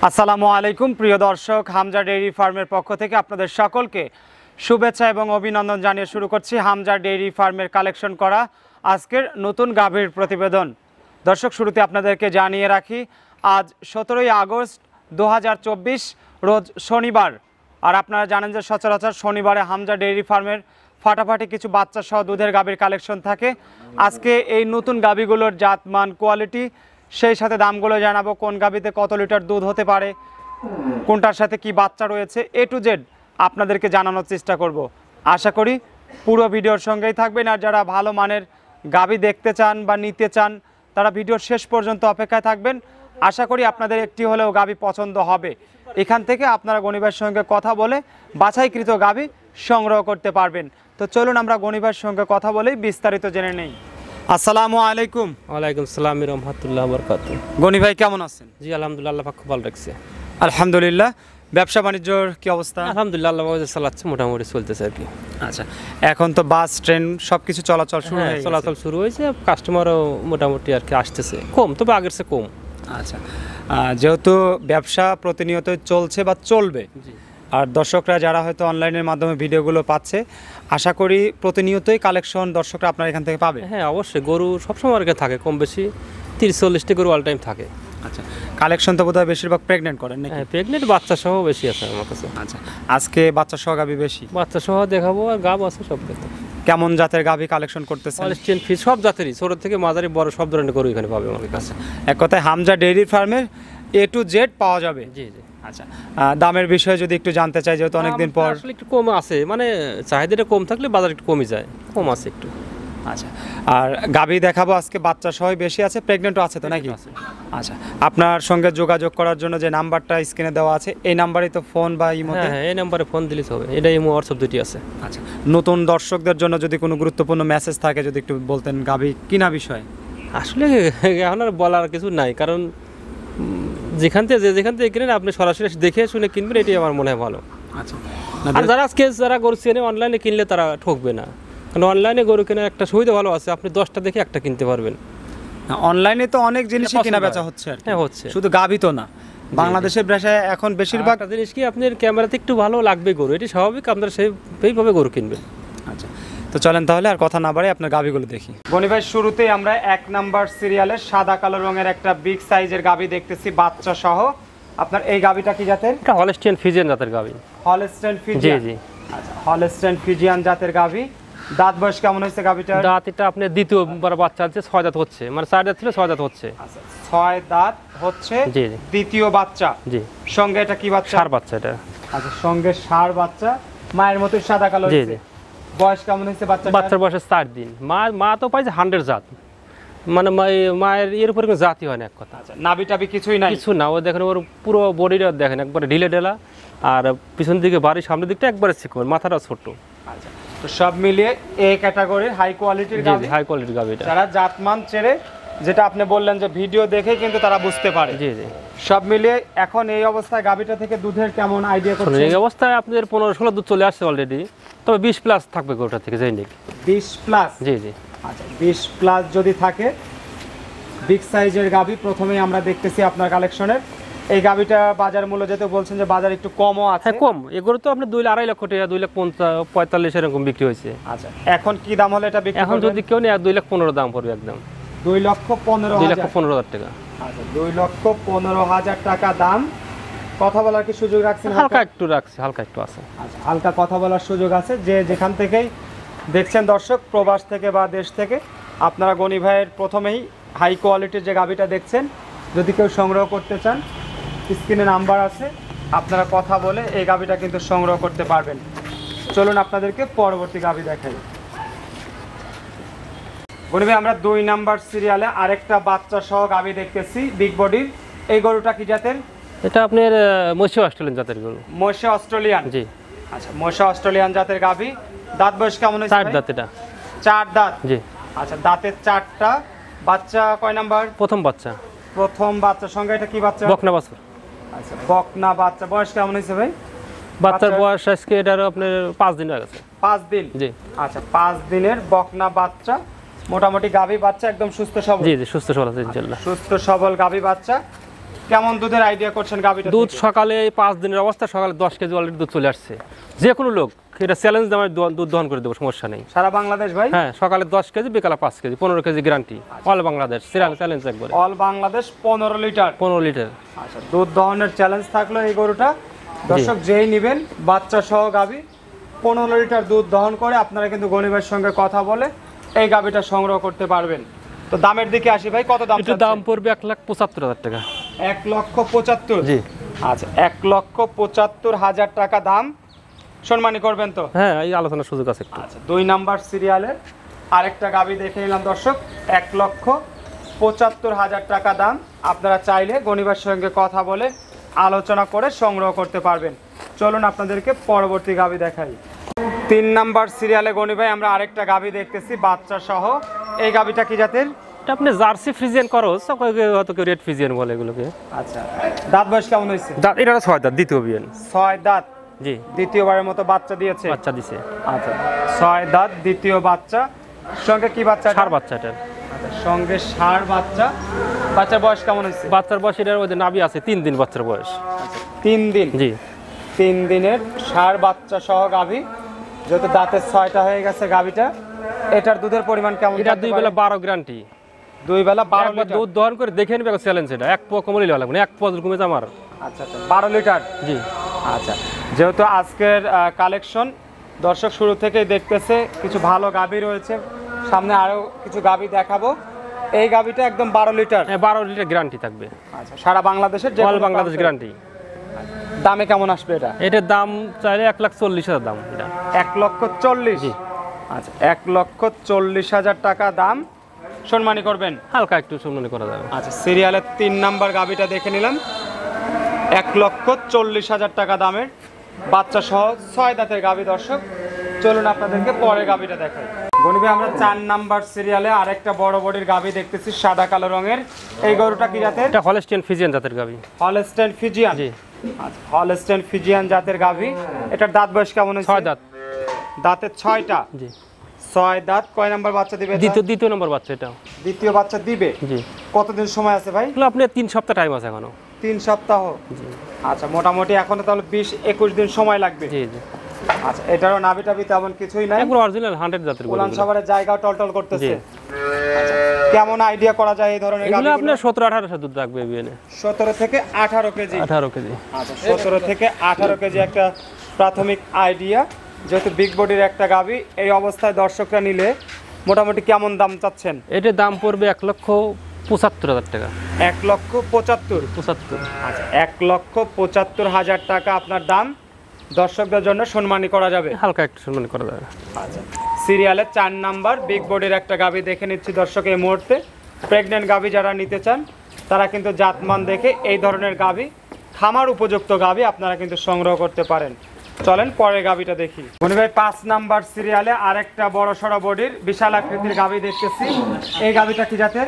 আসসালামু আলাইকুম প্রিয় দর্শক, হামজা ডেইরি ফার্মের পক্ষ থেকে আপনাদের সকলকে শুভেচ্ছা এবং অভিনন্দন জানিয়ে শুরু করছি হামজা ডেইরি ফার্মের কালেকশন করা আজকের নতুন গাভীর প্রতিবেদন। দর্শক, শুরুতে আপনাদেরকে জানিয়ে রাখি আজ 17ই আগস্ট 2024 রোজ শনিবার। আর আপনারা জানেন যে সচরাচর শনিবারে হামজা ডেইরি ফার্মের ফাটাফাটি কিছু বাচ্চা সহ দুধের গাভীর কালেকশন থাকে। আজকে এই নতুন গাভীগুলোর জাতমান, কোয়ালিটি, সেই সাথে দামগুলো জানাবো, কোন গাভীতে কত লিটার দুধ হতে পারে, কোনটার সাথে কি বাচ্চা রয়েছে, এ টু জেড আপনাদেরকে জানানোর চেষ্টা করব। আশা করি পুরো ভিডিওর সঙ্গেই থাকবেন। আর যারা ভালো মানের গাভী দেখতে চান বা নিতে চান তারা ভিডিওর শেষ পর্যন্ত অপেক্ষায় থাকবেন। আশা করি আপনাদের একটি হলেও গাভী পছন্দ হবে। এখান থেকে আপনারা গণিবার সঙ্গে কথা বলে বাছাইকৃত গাভী সংগ্রহ করতে পারবেন। তো চলুন আমরা গণিবার সঙ্গে কথা বলেই বিস্তারিত জেনে নেই। আসসালামু আলাইকুম। ওয়ালাইকুম সালাম রহমতুল্লাহ বরকাতুহু। গনি ভাই কেমন আছেন? জি আলহামদুলিল্লাহ, আল্লাহ পাক খুব ভালো রাখছে। আলহামদুলিল্লাহ। ব্যবসা বাণিজ্যর কি অবস্থা? আলহামদুলিল্লাহ আল্লাহ চালাচ্ছে, মোটামুটি চলতেছে আর কি। আচ্ছা, এখন তো বাস ট্রেন সবকিছু চলাচল শুরু হয়ে গেছে। চলাচল শুরু হয়েছে, কাস্টমারও মোটামুটি আর কি আসতেছে, কম তবে আগের চেয়ে কম। আচ্ছা, যেহেতু ব্যবসা প্রতিনিয়ত চলছে বা চলবে, আর দর্শকরা যারা হয়তো অনলাইনের মাধ্যমে ভিডিওগুলো পাচ্ছে, আশা করি প্রতিনিয়তই কালেকশন দর্শকরা আপনার এখান থেকে পাবে। হ্যাঁ অবশ্যই, গরু সবসময় আর কি থাকে, কম বেশি 30-40টি গরু অল টাইম থাকে। আচ্ছা, কালেকশন তো বোধহয় বেশিরভাগ প্রেগনেন্ট করেন নাকি? হ্যাঁ, প্রেগনেন্ট বাচ্চা সহ বেশি আছে আমার কাছে। আচ্ছা, আজকে বাচ্চা সহ গাভী বেশি? বাচ্চা সহ দেখাবো, আর গাব আছে সব ক্ষেত্রে। কেমন জাতের গাভী কালেকশন করতেছেন? হলস্টিয়ান ফিজ সব জাতেরই, ছোট থেকে মাঝারি বড় সব ধরনের গরু এখানে পাবে আমার কাছে। এক কথায় হামজা ডেইরি ফার্মের এ টু জেড পাওয়া যাবে। জি জি। আচ্ছা, দামের বিষয়ে যদি একটু জানতে চাই, যেহেতু অনেকদিন পর। আসলে একটু কম আছে, মানে চাহিদাটা কম থাকলে বাজার একটু কমে যায়, কম আছে একটু। আচ্ছা, আর গাভী দেখাবো আজকে বাচ্চা সহ বেশি আছে, প্রেগনেন্টও আছে তো নাকি? আচ্ছা, আপনার সঙ্গে যোগাযোগ করার জন্য যে নাম্বারটা স্ক্রিনে দেওয়া আছে, এই নাম্বারেই তো ফোন বা ইমোতে? হ্যাঁ, এই নাম্বারে ফোন দিলেই হবে, এটা ইমো হোয়াটসঅ্যাপ দুটি আছে। আচ্ছা, নতুন দর্শকদের জন্য যদি কোনো গুরুত্বপূর্ণ মেসেজ থাকে যদি একটু বলতেন গাভী কিনা বিষয়। আসলে এখন আর বলার কিছু নাই, কারণ যেখান থেকে কিনেন আপনি সরাসরি দেখে শুনে কিনবেন, এটাই আমার মনে হয় ভালো। আচ্ছা, আর যারা গরু চেনে অনলাইনে কিনলে তারা ঠকবে না, কারণ অনলাইনে গরু কেনার একটা সুবিধা ভালো আছে, আপনি 10টা দেখে একটা কিনতে পারবেন। অনলাইনে তো অনেক জিনিসই কেনা বেচা হচ্ছে। হ্যাঁ হচ্ছে, শুধু গাভী তো না, বাংলাদেশের ভাষায় এখন বেশিরভাগ জিনিস কি আপনার ক্যামেরাতে একটু ভালো লাগবে গরু, এটি স্বাভাবিক, আপনারা সেইভাবে গরু কিনবেন। আচ্ছা, তো চলেন তাহলে আর কথা না বাড়াই আপনার গাভীগুলো দেখি। গনি ভাই, শুরুতেই আমরা 1 নাম্বার সিরিয়ালের সাদা কালো রঙের একটা বিগ সাইজের গাভী দেখতেছি বাচ্চা সহ। আপনার এই গাভীটা কি জাতের? এটা হলস্টিয়ান ফিজিয়ান জাতের গাভী। Holstein Friesian? জি জি। আচ্ছা, হলস্টাইন ফিজিয়ান জাতের গাভী। দাঁত বয়স কেমন হয়েছে গাভীটার? দাঁত এটা আপনি দ্বিতীয়বার বাচ্চা আছে, 6 দাঁত হচ্ছে, মানে 4 দাঁত ছিল 6 দাঁত হচ্ছে। আচ্ছা, 6 দাঁত হচ্ছে, জি জি, দ্বিতীয় বাচ্চা। জি। সঙ্গে এটা কি বাচ্চা? ষাঁড় বাচ্চা এটা। আচ্ছা, সঙ্গে ষাঁড় বাচ্চা, মায়ের মতোই সাদা কালো জি হয়েছে। জি। বয়স কেমন হয়েছে বাচ্চাটার? বাচ্চার বয়স 4 দিন। মা তো পাইছে 100 জাত, মানে মায়ের এর উপরে কোনো জাতি হয় না এক কথা। আচ্ছা, নাভি টাভি কিছুই নাই? কিছু না, ও দেখেন ওর পুরো বডিটা দেখেন একবারে ঢিলে ঢেলা, আর পিছন দিকে বাড়ির সামনের দিকটা একবারে চিকন, মাথাটা ছোট। আচ্ছা, তো সব মিলিয়ে এ ক্যাটাগরির হাই কোয়ালিটির গাভী। হাই কোয়ালিটির গাভী এটা। যারা জাতমান চেনে, যেটা আপনি বললেন যে ভিডিও দেখে কিন্তু তারা বুঝতে পারে। জি জি। সব মিলিয়ে এখন এই অবস্থায় গাভীটা থেকে দুধের কেমন আইডিয়া করছেন? এই অবস্থায় আপনাদের 15-16 দুধ চলে আসছে অলরেডি, তবে 20 প্লাস থাকবে গরুটা থেকে জৈনিক। 20 প্লাস? জি জি। আচ্ছা, 20 প্লাস যদি থাকে, বিগ সাইজের গাভী প্রথমেই আমরা দেখতেছি আপনার কালেকশনের। এই গাভীটা বাজার মূল্য যেতে বলছেন যে বাজার একটু কমও আছে? হ্যাঁ কম, এগুলো তো আপনি 2.5 লক্ষ টাকা, 2,45,000 এরকম বিক্রি হয়েছে। আচ্ছা, এখন কি দাম হলে এটা বিক্রি এখন করবেন? যদি কেউ নেয় 2,15,000 দাম পড়বে একদম। 2,15,000? 2,15,000 টাকা। আচ্ছা, 2,15,000 টাকা দাম। কথা বলার কি সুযোগ রাখছেন? হালকা একটু রাখছি, হালকা একটু আছে। আচ্ছা, হালকা কথা বলার সুযোগ আছে। যে যেখান থেকেই দেখছেন দর্শক, প্রবাস থেকে বা দেশ থেকে, আপনারা গনি ভাইয়ের প্রথমেই হাই কোয়ালিটির যে গাভীটা দেখছেন, যদি কেউ সংগ্রহ করতে চান, স্ক্রিনে নাম্বার আছে, আপনারা কথা বলে এই গাভীটা কিন্তু সংগ্রহ করতে পারবেন। চলুন আপনাদেরকে পরবর্তী গাভী দেখাই। গনি ভাই, আমরা 2 নাম্বার সিরিয়ালে আরেকটা বাচ্চা সহ গাভী দেখতেছি বিগ বডির। এই গরুটা কি জাতের? এটা আপনার মহিষা অস্ট্রেলিয়ান জাতের গরু। মহিষা অস্ট্রেলিয়ান? জি। আচ্ছা, মহিষা অস্ট্রেলিয়ান জাতের গাভী। দাঁত বয়স কেমন হয়েছে? 4 দাঁত এটা। 4 দাঁত? জি। আচ্ছা, দাঁতের 4টা। বাচ্চা কয় নাম্বার? প্রথম বাচ্চা। প্রথম বাচ্চার সঙ্গে এটা কি বাচ্চা? বকনা বাছুর। আচ্ছা, বকনা বাচ্চা। বয়স কেমন হয়েছে ভাই? বাচ্চার বয়স আজকে এটার আপনার 5 দিন হয়ে গেছে। 5 দিন? জি। আচ্ছা, 5 দিনের বকনা বাচ্চা, মোটামুটি গাভী বাচ্চা, একদম সুস্থ সবল? জি জি, সুস্থ সবল আছে ইনশাআল্লাহ। সুস্থ সবল গাভী বাচ্চা। কেমন দুধের আইডিয়া করছেন গাভীটা দুধ থেকে? সকালে 5 দিনের অবস্থা সকালে 10 কেজি অলরেডি দুধ চলে আসছে। যে কোনো লোক এটা চ্যালেঞ্জ দিয়ে আমি দুধ দহন করে দেবো, সমস্যা নেই। সারা বাংলাদেশ ভাই? হ্যাঁ, সকালে 10 কেজি, বিকালে 5 kg, 15 kg guarantee. All Bangladesh challenge একবারে। All Bangladesh 15 litre. 15 লিটার। আচ্ছা, দুধ দহনের চ্যালেঞ্জ থাকলো এই গরুটা। দর্শক যেই নেবেন বাচ্চা সহ গাভী 15 লিটার দুধ দহন করে আপনারা কিন্তু গনিবের সঙ্গে কথা বলে এই গাভীটা সংগ্রহ করতে পারবেন। তো দামের দিকে আসি ভাই, কত দাম? এটা দাম পড়বে 1,75,000 টাকা। 1,75,000? জি। আচ্ছা, 1,75,000 টাকা দাম। সম্মানী করবেন তো? হ্যাঁ, এই আলোচনার সুযোগ আছে একটু। আচ্ছা, 2 নাম্বার সিরিয়ালের আরেকটা গাভী দেখে নিলাম দর্শক, 1,75,000 টাকা দাম। আপনারা চাইলে গনিবার সঙ্গে কথা বলে আলোচনা করে সংগ্রহ করতে পারবেন। চলুন আপনাদেরকে পরবর্তী গাভী দেখাই। 3 নাম্বার সিরিয়ালে গনি ভাই আমরা আরেকটা গাভী দেখতেছি বাচ্চা সহ। এই গাভীটা কি জাতের? এটা আপনি জার্সি ফ্রিজিয়ান করস, হয়তো কেউ রেড ফ্রিজিয়ান বলে এগুলোকে। আচ্ছা, দাঁত বয়স কেমন হয়েছে? দাঁত এটা 6 দাঁত, দ্বিতীয় বিয়ান। 6 দাঁত। জি। দ্বিতীয়বারের মতো বাচ্চা দিয়েছে? বাচ্চা দিছে। আচ্ছা, 6 দাঁত, দ্বিতীয় বাচ্চা। সঙ্গে কি বাচ্চা? ষাঁড় বাচ্চা এটা। সঙ্গে ষাঁড় বাচ্চা। বাচ্চার বয়স কেমন হয়েছে? বাচ্চার বয়স এটার মধ্যে নাভি আছে 3 দিন বাচ্চার বয়স। 3 দিন। জি। 3 দিনের ষাঁড় বাচ্চা সহ গাভী, যেহেতু দাঁতের 6টা হয়ে গেছে গাভীটা। এটার দুধের পরিমাণ কেমন? এটা 2 বেলা 12 গ্যারান্টি। 2 বেলা 12 একবার লিটার দুধ দহন করে দেখে নিবে চ্যালেঞ্জ এটা। 1 পোয়া কমলে লাগবে না, 1 পোয়া কমে আমার। আচ্ছা, 12 লিটার। জি। আচ্ছা, যেহেতু আজকের কালেকশন দর্শক শুরু থেকেই দেখতেছে, কিছু ভালো গাভী রয়েছে, সামনে আরো কিছু গাভী দেখাবো। এই গাভীটা একদম 12 লিটার। হ্যাঁ, 12 লিটার গ্যারান্টি থাকবে। আচ্ছা, সারা বাংলাদেশের যে অল বাংলাদেশ গ্যারান্টি। দামে কেমন আসবে এটা? এটার দাম চাইলে 1,40,000 দাম এটা। 1,40,000? জি। আচ্ছা, 1,40,000 টাকা দাম। সম্মানী করবেন? হালকা একটু সম্মানী করা যাবে। আচ্ছা, সিরিয়ালের 3 নাম্বার গাভীটা দেখে নিলাম, 1,40,000 টাকা দামের বাচ্চা সহ 6 দাঁতের গাভী। দর্শক চলুন আপনাদেরকে পরে গাভীটা দেখাই। গনিবে আমরা 4 নাম্বার সিরিয়ালে আরেকটা বড় বডির গাভী দেখতেছি, সাদা কালো রঙের। এই গরুটা কি জাতের? এটা হলস্টিয়ান ফ্রিজিয়ান জাতের গাভী। Holstein Friesian? জি। আচ্ছা, হলস্টাইন ফ্রিজিয়ান জাতের গাভী। এটার দাঁত বয়স কেমন হয়েছে? 6 দাঁত। দাঁতের 6টা? জি। 6 দাঁত। কয় নাম্বার বাচ্চা দিবে? দ্বিতীয় নম্বর বাচ্চা এটা। দ্বিতীয় বাচ্চা দিবে? জি। কতদিন সময় আছে ভাই? এগুলো আপনি 3 সপ্তাহ টাইম আছে এখনো। 3 সপ্তাহ? জি। আচ্ছা, মোটামুটি এখনো তাহলে 20-21 দিন সময় লাগবে। জি জি। আচ্ছা, এটারও নাভি টাভি তেমন কিছুই নাই, একবার অরিজিনাল 100 জাতের গরু। উলান সাভারের জায়গাও টলটল করতেছে। জি। আচ্ছা, কেমন আইডিয়া করা যায় এই ধরনের এগুলো গাভীগুলো? আপনার 17-18 দুধ রাখবে বিয়ানে। 17 থেকে 18 কেজি? 18 কেজি। আচ্ছা, 17 থেকে 18 কেজি একটা প্রাথমিক আইডিয়া। যেহেতু বিগ বডির একটা গাভী, এই অবস্থায় দর্শকরা নিলে মোটামুটি কেমন দাম চাচ্ছেন? এটার দাম পড়বে 1,75,000 টাকা। 1,75,000? 75। আচ্ছা, 1,75,000 টাকা আপনার দাম। দর্শকদের জন্য সম্মানী করা যাবে? হালকা একটু সম্মান করা যাবে। আচ্ছা, সিরিয়ালের 4 নাম্বার বিগ বডির একটা গাভী দেখে নিচ্ছি দর্শক এই মুহূর্তে। প্রেগনেন্ট গাভী যারা নিতে চান তারা কিন্তু জাতমান দেখে এই ধরনের গাভী, খামার উপযুক্ত গাভী আপনারা কিন্তু সংগ্রহ করতে পারেন। চলেন পরের গাভীটা দেখি। মনি ভাই 5 নাম্বার সিরিয়ালে আরেকটা বড় সড়ো বডির বিশাল আকৃতির গাভী দেখতেছি। এই গাভীটা কি জাতের?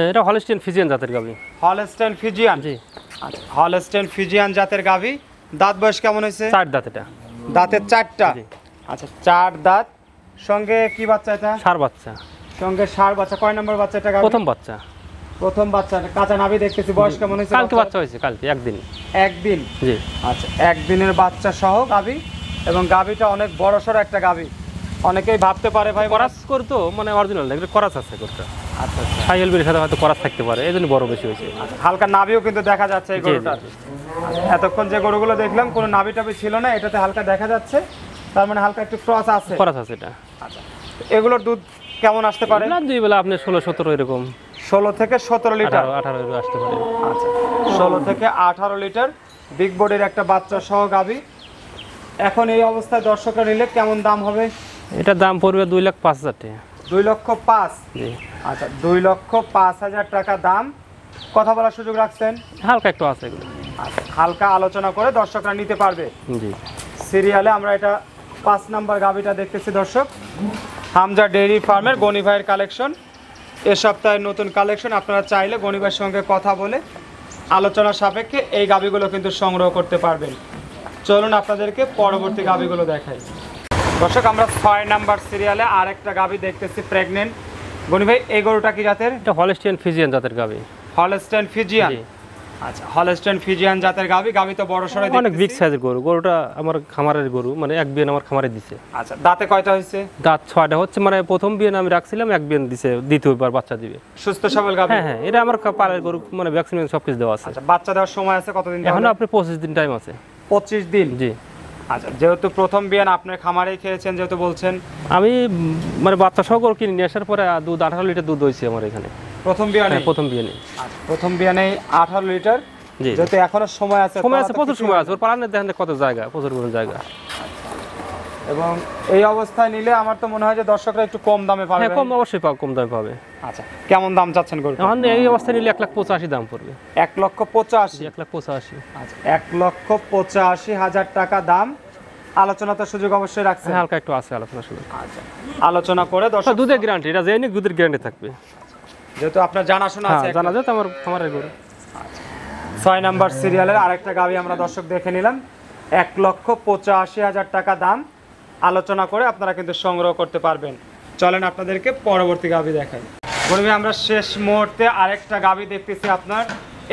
এটা হলস্টিয়ান ফ্রিজিয়ান জাতের গাভী। Holstein Friesian? জি। আচ্ছা, হলস্টাইন ফ্রিজিয়ান জাতের গাভী। দাঁত বয়স কেমন হয়েছে? 4 দাঁত এটা। দাঁতের 4টা? জি। আচ্ছা, 4 দাঁত। সঙ্গে কি বাচ্চা এটা? ষাঁড় বাচ্চা। সঙ্গে ষাঁড় বাচ্চা। কয় নাম্বার বাচ্চা এটা গাভী? প্রথম বাচ্চা। প্রথম বাচ্চা। কাঁচা নাভি দেখতেছি। বয়স কেমন হয়েছে? কালকে বাচ্চা হয়েছে, কালকে একদিন। একদিন? জি। আচ্ছা, একদিনের বাচ্চা সহ গাভী, এবং গাভীটা অনেক বড় সড়ো একটা গাভী। অনেকেই ভাবতে পারে ভাই করাস করতো মানে অরিজিনাল এটা করাস আছে করতে। আচ্ছা, সাইকেল বির সাথে হয়তো করাস থাকতে পারে, এই জন্য বড় বেশি হয়েছে। হালকা নাভিও কিন্তু দেখা যাচ্ছে এই জি, গরুটার। জি। এতক্ষণ যে গরুগুলো দেখলাম কোনো নাভি টাভি ছিল না, এটাতে হালকা দেখা যাচ্ছে, তার মানে হালকা একটু ক্রস আছে। করাস আছে এটা। আচ্ছা, এগুলোর দুধ কেমন আসতে পারে? না, 2 বেলা আপনি 16-17 এরকম। 16 থেকে 17 লিটার? 18 আসতে পারে। আচ্ছা, 16 থেকে 18 লিটার বিগ বডির একটা বাচ্চা সহ গাভী। এখন এই অবস্থায় দর্শকরা নিলে কেমন দাম হবে? এটার দাম পড়বে 2,05,000 টাকা। 2,05,000? জি। আচ্ছা, 2,05,000 টাকা দাম। কথা বলার সুযোগ রাখছেন? হালকা একটু আছে এগুলো। আচ্ছা, হালকা আলোচনা করে দর্শকরা নিতে পারবে। জি। সিরিয়ালে আমরা এটা 5 নাম্বার গাভীটা দেখতেছি দর্শক, হামজা ডেইরি ফার্মের গনি ভাইয়ের কালেকশন। এ সপ্তাহের নতুন কালেকশন। আপনারা চাইলে গনি ভাইয়ের সঙ্গে কথা বলে আলোচনা সাপেক্ষে এই গাভীগুলো কিন্তু সংগ্রহ করতে পারবেন। চলুন আপনাদেরকে পরবর্তী গাভীগুলো দেখাই। দর্শক আমরা 6 নাম্বার সিরিয়ালে আরেকটা গাভী দেখতেছি, প্রেগনেন্ট। গনি ভাই এই গরুটা কি জাতের? এটা হলস্টিয়ান ফ্রিজিয়ান জাতের গাভী। Holstein Friesian? জি। আচ্ছা, হলস্টাইন ফ্রিজিয়ান জাতের গাভী, গাভী তো বড় সড়ো অনেক বিগ সাইজের গরু, গরুটা আমার খামারের গরু, মানে এক বিয়ান আমার খামারে দিছে। আচ্ছা, দাঁতে কয়টা হয়েছে? দাঁত 6টা হচ্ছে, মানে প্রথম বিয়ান আমি রাখছিলাম, এক বিয়ান দিছে, দ্বিতীয়বার বাচ্চা দিবে। সুস্থ সবল গাভী? হ্যাঁ, এটা আমার পালের গরু, মানে ভ্যাকসিন সবকিছু দেওয়া আছে। আচ্ছা, বাচ্চা দেওয়ার সময় আছে কতদিন? এখন আপনি 25 দিন টাইম আছে। 25 দিন? জি। আচ্ছা, যেহেতু প্রথম বিয়ান আপনার খামারেই খেয়েছেন যেহেতু বলছেন, আমি মানে বাচ্চা সহ গরু কিনে নিয়ে আসার পরে দুধ 18 লিটার দুধ হয়েছে আমার এখানে প্রথম বিয়ানে? প্রথম বিয়ানে। আচ্ছা, প্রথম বিয়ানে 18 লিটার। জি, যেহেতু এখনো সময় আছে, প্রচুর সময় আছে, ওর পালানের দেখেন কত জায়গা, প্রচুর জায়গা। এবং এই অবস্থায় নিলে আমার তো মনে হয় যে দর্শকরা একটু কম দামে পাবে। হ্যাঁ, কম অবশ্যই কম দামে পাবে। আচ্ছা, কেমন দাম চাচ্ছেন গরু? এখন এই অবস্থায় নিলে 1,85,000 দাম পড়বে। 1,85,000? 1,85,000। আচ্ছা, 1,85,000 টাকা দাম। আলোচনা তো সুযোগ অবশ্যই রাখছে? হ্যাঁ, হালকা একটু আছে আলোচনা সুযোগ। আচ্ছা, আলোচনা করে দর্শক। দুধের গ্যারান্টি, এটা জেনে দুধের গ্যারান্টি থাকবে, যেহেতু আপনার জানাশোনা আছে। জানা যায় তো আমার খামারের গরু। 6 নাম্বার সিরিয়ালের আরেকটা গাভী আমরা দর্শক দেখে নিলাম, 1,85,000 টাকা দাম। আলোচনা করে আপনারা কিন্তু সংগ্রহ করতে পারবেন। চলেন আপনাদেরকে পরবর্তী গাভী দেখাই। বলবি আমরা শেষ মুহূর্তে আরেকটা গাভী দেখতেছি আপনার।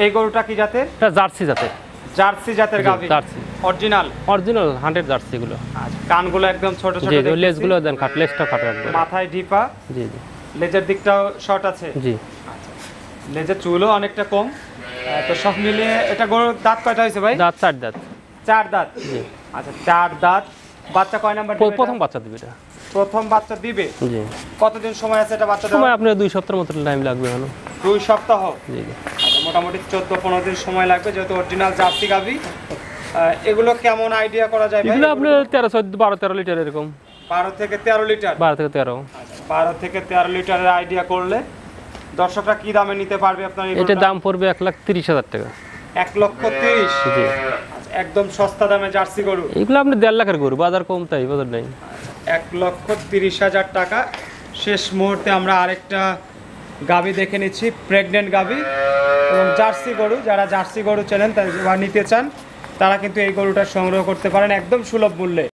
এই গরুটা কি জাতের? এটা জার্সি জাতের। জার্সি জাতের গাভী? Jersey original? অরিজিনাল 100 জার্সি গুলো। আচ্ছা, কানগুলো একদম ছোট ছোট জি, দেখতেছি। লেজগুলো দেন কাট, লেজটা কাটা একদম। মাথায় ডিপা? জি জি। লেজের দিকটাও শর্ট আছে? জি। আচ্ছা, লেজের চুলও অনেকটা কম। তো সব মিলিয়ে এটা গরুর দাঁত কয়টা হয়েছে ভাই? দাঁত 4 দাঁত। 4 দাঁত? জি। আচ্ছা, 4 দাঁত। বাচ্চা কয় নাম্বার দিবে? প্রথম বাচ্চা দিবে এটা। প্রথম বাচ্চা দিবে? জি। কতদিন সময় আছে এটা বাচ্চা দেওয়ার? সময় আপনার 2 সপ্তাহের মতো টাইম লাগবে এখন। 2 সপ্তাহ? জি জি। আচ্ছা, মোটামুটি 14-15 দিন সময় লাগবে, যেহেতু অরিজিনাল জার্সি গাভী। এগুলো কেমন আইডিয়া করা যায় ভাই? এগুলো আপনার 12-13 লিটার এরকম। 12 থেকে 13 লিটার? 12 থেকে 13। আচ্ছা, 12 থেকে 13 লিটারের আইডিয়া করলে দর্শকরা কি দামে নিতে পারবে আপনার এই এটা গরুটা? দাম পড়বে 1,30,000 টাকা। 1,30,000? জি। আচ্ছা, একদম সস্তা দামে জার্সি গরু। এগুলো আপনি 1.5 লাখের গরু, বাজার কম তাই, বাজার নাই। 1,30,000 টাকা। শেষ মুহূর্তে আমরা আরেকটা গাভী দেখে নিচ্ছি, প্রেগনেন্ট গাভী এবং জার্সি গরু। যারা জার্সি গরু চেনেন বা নিতে চান তারা কিন্তু এই গরুটা সংগ্রহ করতে পারেন একদম সুলভ মূল্যে।